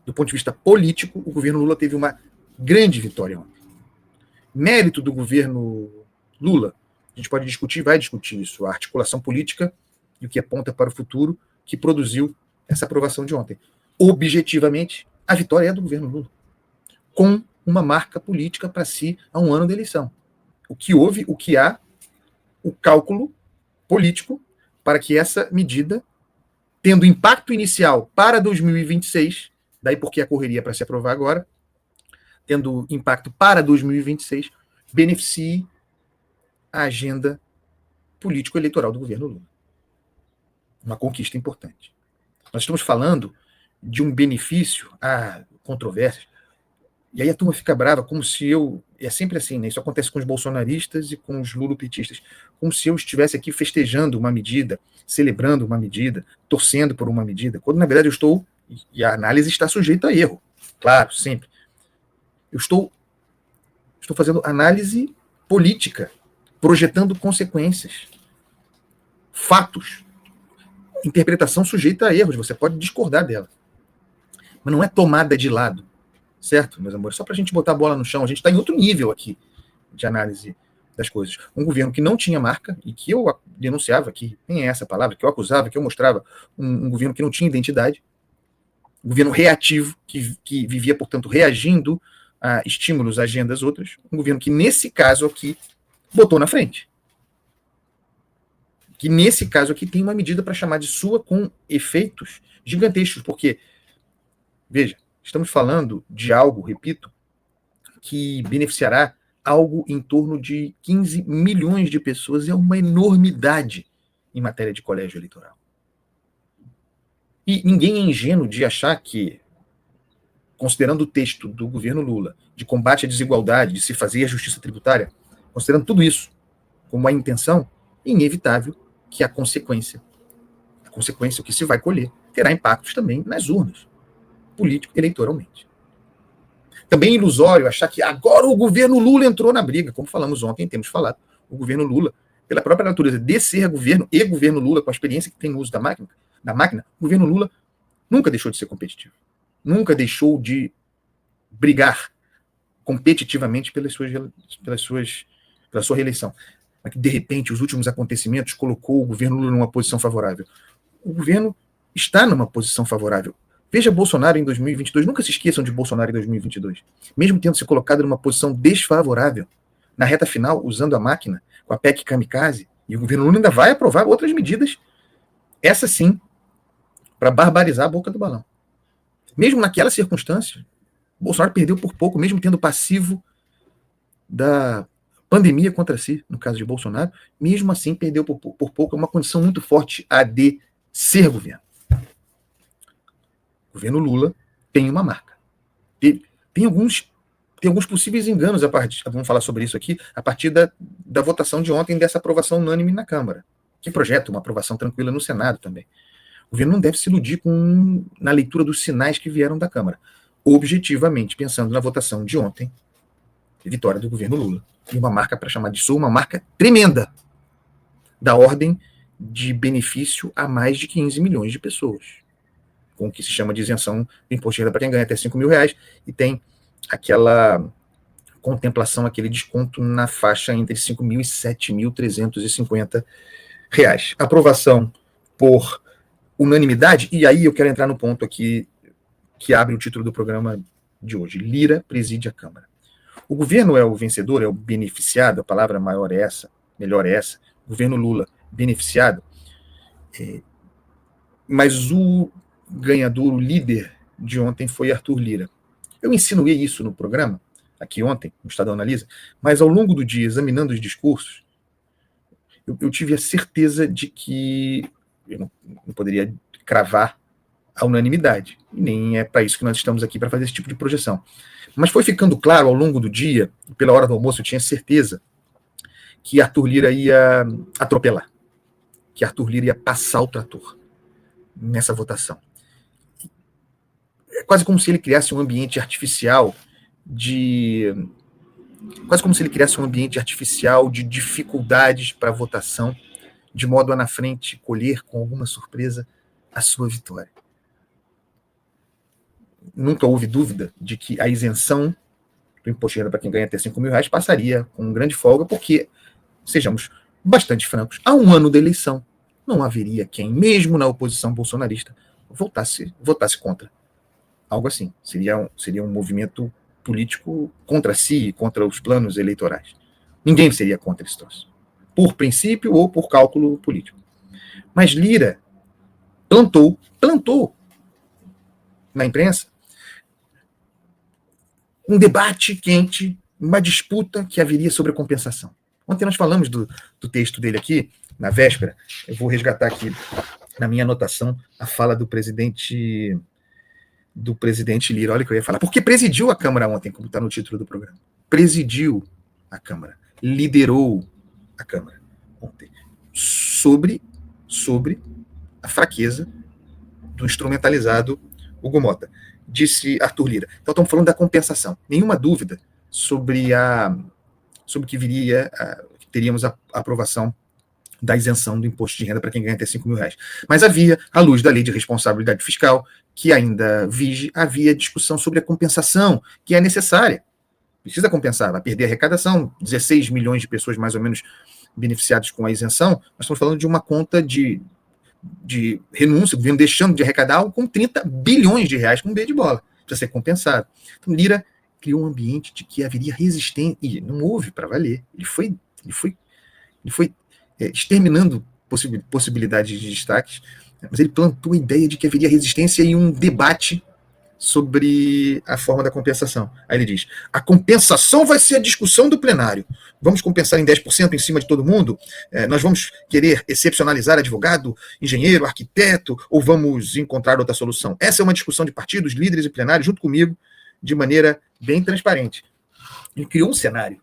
do ponto de vista político, o governo Lula teve uma grande vitória ontem. Mérito do governo Lula, a gente pode discutir, vai discutir isso, a articulação política e o que aponta para o futuro que produziu essa aprovação de ontem. Objetivamente, a vitória é do governo Lula, com uma marca política para si a um ano da eleição. O que houve, o que há, o cálculo político para que essa medida, tendo impacto inicial para 2026, daí porque a correria para se aprovar agora, tendo impacto para 2026, beneficie a agenda político-eleitoral do governo Lula. Uma conquista importante. Nós estamos falando de um benefício a controvérsias, e aí a turma fica brava, como se eu... É sempre assim, né? Isso acontece com os bolsonaristas e com os lulopetistas. Como se eu estivesse aqui festejando uma medida, celebrando uma medida, torcendo por uma medida, quando na verdade eu estou... E a análise está sujeita a erro. Claro, sempre. Eu estou fazendo análise política, projetando consequências, fatos, interpretação sujeita a erros. Você pode discordar dela. Mas não é tomada de lado. Certo, meus amores? Só para a gente botar a bola no chão, a gente está em outro nível aqui de análise das coisas. Um governo que não tinha marca e que eu denunciava, que nem é essa palavra, que eu acusava, que eu mostrava, um governo que não tinha identidade, um governo reativo, que vivia, portanto, reagindo a estímulos, a agendas outras, um governo que, nesse caso aqui, botou na frente. Que, nesse caso aqui, tem uma medida para chamar de sua com efeitos gigantescos, porque, veja, estamos falando de algo, repito, que beneficiará algo em torno de 15 milhões de pessoas. É uma enormidade em matéria de colégio eleitoral. E ninguém é ingênuo de achar que, considerando o texto do governo Lula, de combate à desigualdade, de se fazer a justiça tributária, considerando tudo isso como a intenção, é inevitável que a consequência, o que se vai colher, terá impactos também nas urnas, político-eleitoralmente. Também é ilusório achar que agora o governo Lula entrou na briga, como falamos ontem, temos falado. O governo Lula, pela própria natureza de ser governo e governo Lula, com a experiência que tem no uso da máquina, o governo Lula nunca deixou de ser competitivo. Nunca deixou de brigar competitivamente pela sua reeleição. Mas que, de repente, os últimos acontecimentos colocou o governo Lula numa posição favorável. O governo está numa posição favorável. Veja Bolsonaro em 2022. Nunca se esqueçam de Bolsonaro em 2022. Mesmo tendo se colocado numa posição desfavorável, na reta final, usando a máquina, com a PEC kamikaze, e o governo Lula ainda vai aprovar outras medidas, essa sim, para barbarizar a boca do balão. Mesmo naquela circunstância, Bolsonaro perdeu por pouco, mesmo tendo passivo da pandemia contra si, no caso de Bolsonaro, mesmo assim perdeu por pouco. É uma condição muito forte a de ser governo. O governo Lula tem uma marca. Tem alguns possíveis enganos, vamos falar sobre isso aqui, a partir da votação de ontem, dessa aprovação unânime na Câmara, que projeta uma aprovação tranquila no Senado também. O governo não deve se iludir na leitura dos sinais que vieram da Câmara. Objetivamente, pensando na votação de ontem, vitória do governo Lula. E uma marca, para chamar de sua, uma marca tremenda, da ordem de benefício a mais de 15 milhões de pessoas, com o que se chama de isenção do imposto de renda para quem ganha até R$5.000, e tem aquela contemplação, aquele desconto na faixa entre R$5.000 e R$7.350. Aprovação por unanimidade, e aí eu quero entrar no ponto aqui que abre o título do programa de hoje. Lira preside a Câmara. O governo é o vencedor, é o beneficiado, a palavra maior é essa, melhor é essa, o governo Lula beneficiado, mas o ganhador, o líder de ontem foi Arthur Lira. Eu insinuei isso no programa, aqui ontem, no Estadão Analisa, mas ao longo do dia, examinando os discursos, eu tive a certeza de que eu não poderia cravar a unanimidade, e nem é para isso que nós estamos aqui, para fazer esse tipo de projeção. Mas foi ficando claro ao longo do dia, pela hora do almoço eu tinha certeza que Arthur Lira ia atropelar, que Arthur Lira ia passar o trator nessa votação. É quase como se ele criasse um ambiente artificial de dificuldades para a votação, de modo a na frente colher com alguma surpresa a sua vitória. nunca houve dúvida de que a isenção do imposto de renda para quem ganha até R$ 5.000 passaria com grande folga, porque, sejamos bastante francos, há um ano da eleição não haveria quem, mesmo na oposição bolsonarista, votasse contra. Algo assim. Seria um movimento político contra si, contra os planos eleitorais. Ninguém seria contra esse troço, por princípio ou por cálculo político. Mas Lira plantou na imprensa um debate quente, uma disputa que haveria sobre a compensação. Ontem nós falamos do texto dele aqui, na véspera. Eu vou resgatar aqui na minha anotação a fala do presidente Lira. Olha o que eu ia falar. Porque presidiu a Câmara ontem, como está no título do programa. Presidiu a Câmara. Liderou a Câmara ontem. Sobre a fraqueza do instrumentalizado Hugo Mota. Disse Arthur Lira. Então estamos falando da compensação. Nenhuma dúvida sobre que teríamos a aprovação da isenção do imposto de renda para quem ganha até R$ 5.000. Mas havia, à luz da lei de responsabilidade fiscal, que ainda vige, havia discussão sobre a compensação, que é necessária. Precisa compensar, vai perder a arrecadação, 16 milhões de pessoas mais ou menos beneficiadas com a isenção. Nós estamos falando de uma conta de renúncia, o governo deixando de arrecadar algo com 30 bilhões de reais com um B de bola. Precisa ser compensado. Então, Lira criou um ambiente de que haveria resistência, e não houve para valer. Ele foi exterminando possibilidades de destaques, mas ele plantou a ideia de que haveria resistência e um debate sobre a forma da compensação. Aí ele diz, a compensação vai ser a discussão do plenário. Vamos compensar em 10% em cima de todo mundo? Nós vamos querer excepcionalizar advogado, engenheiro, arquiteto, ou vamos encontrar outra solução? Essa é uma discussão de partidos, líderes e plenários, junto comigo, de maneira bem transparente. Ele criou um cenário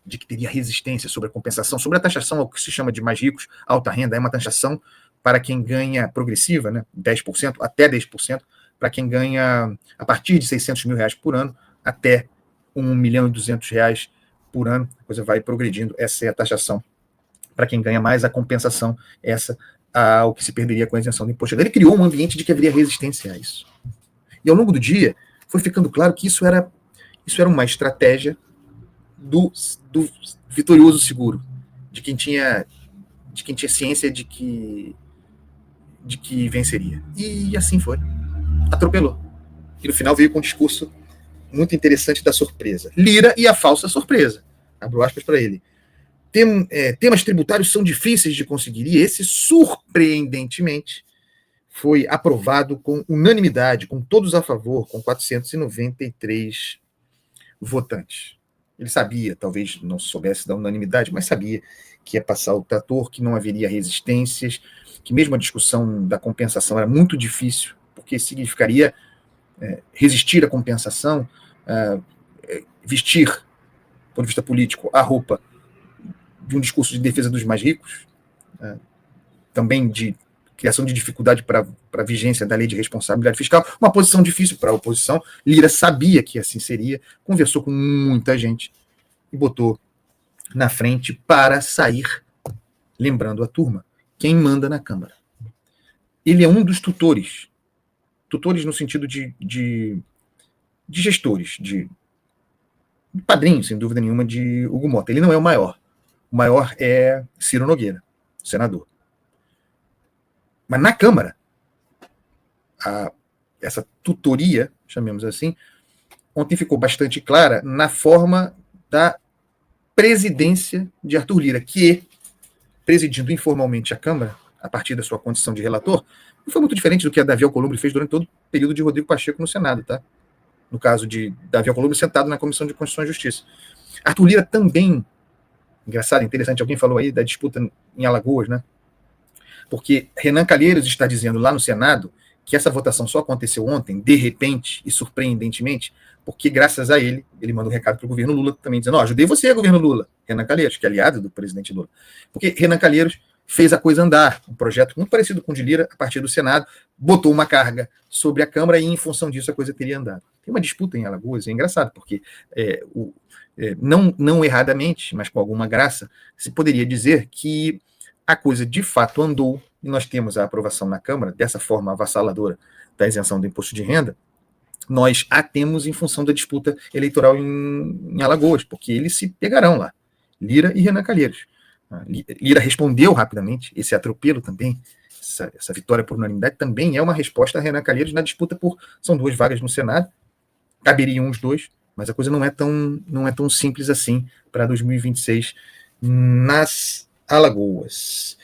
de que teria resistência sobre a compensação, sobre a taxação ao que se chama de mais ricos, alta renda, é uma taxação para quem ganha progressiva, né, 10%, até 10%, para quem ganha a partir de R$ 600.000 por ano, até R$ 1.200.000 por ano, a coisa vai progredindo, essa é a taxação. Para quem ganha mais, a compensação, essa ao que se perderia com a isenção do imposto. Ele criou um ambiente de que haveria resistência a isso. E ao longo do dia, foi ficando claro que isso era uma estratégia do vitorioso seguro, de quem tinha ciência de que venceria. E assim foi. Atropelou. E no final veio com um discurso muito interessante da surpresa. Lira e a falsa surpresa. Abro aspas para ele. Temas tributários são difíceis de conseguir, e esse, surpreendentemente, foi aprovado com unanimidade, com todos a favor, com 493 votantes. Ele sabia, talvez não soubesse da unanimidade, mas sabia que ia passar o trator, que não haveria resistências, que mesmo a discussão da compensação era muito difícil, porque significaria resistir à compensação, vestir, do ponto de vista político, a roupa de um discurso de defesa dos mais ricos, também de criação de dificuldade para a vigência da lei de responsabilidade fiscal, uma posição difícil para a oposição. Lira sabia que assim seria, conversou com muita gente e botou na frente para sair, lembrando a turma, quem manda na Câmara. Ele é um dos tutores no sentido de gestores, de padrinho, sem dúvida nenhuma, de Hugo Mota. Ele não é o maior. O maior é Ciro Nogueira, senador. Mas na Câmara, essa tutoria, chamemos assim, ontem ficou bastante clara na forma da presidência de Arthur Lira, que, presidindo informalmente a Câmara, a partir da sua condição de relator, não foi muito diferente do que a Davi Alcolumbre fez durante todo o período de Rodrigo Pacheco no Senado, tá? No caso de Davi Alcolumbre sentado na Comissão de Constituição e Justiça. Arthur Lira também, engraçado, interessante, alguém falou aí da disputa em Alagoas, né? Porque Renan Calheiros está dizendo lá no Senado que essa votação só aconteceu ontem, de repente e surpreendentemente, porque graças a ele manda um recado para o governo Lula também dizendo, ajudei você, governo Lula, Renan Calheiros, que é aliado do presidente Lula. Porque Renan Calheiros fez a coisa andar, um projeto muito parecido com o de Lira, a partir do Senado, botou uma carga sobre a Câmara e, em função disso, a coisa teria andado. Tem uma disputa em Alagoas, é engraçado, porque não erradamente, mas com alguma graça, se poderia dizer que a coisa de fato andou, e nós temos a aprovação na Câmara, dessa forma avassaladora da isenção do imposto de renda, nós a temos em função da disputa eleitoral em Alagoas, porque eles se pegarão lá, Lira e Renan Calheiros. Lira respondeu rapidamente, esse atropelo também, essa vitória por unanimidade também é uma resposta a Renan Calheiros na disputa são 2 vagas no Senado, caberiam os 2, mas a coisa não é tão simples assim para 2026 nas Alagoas.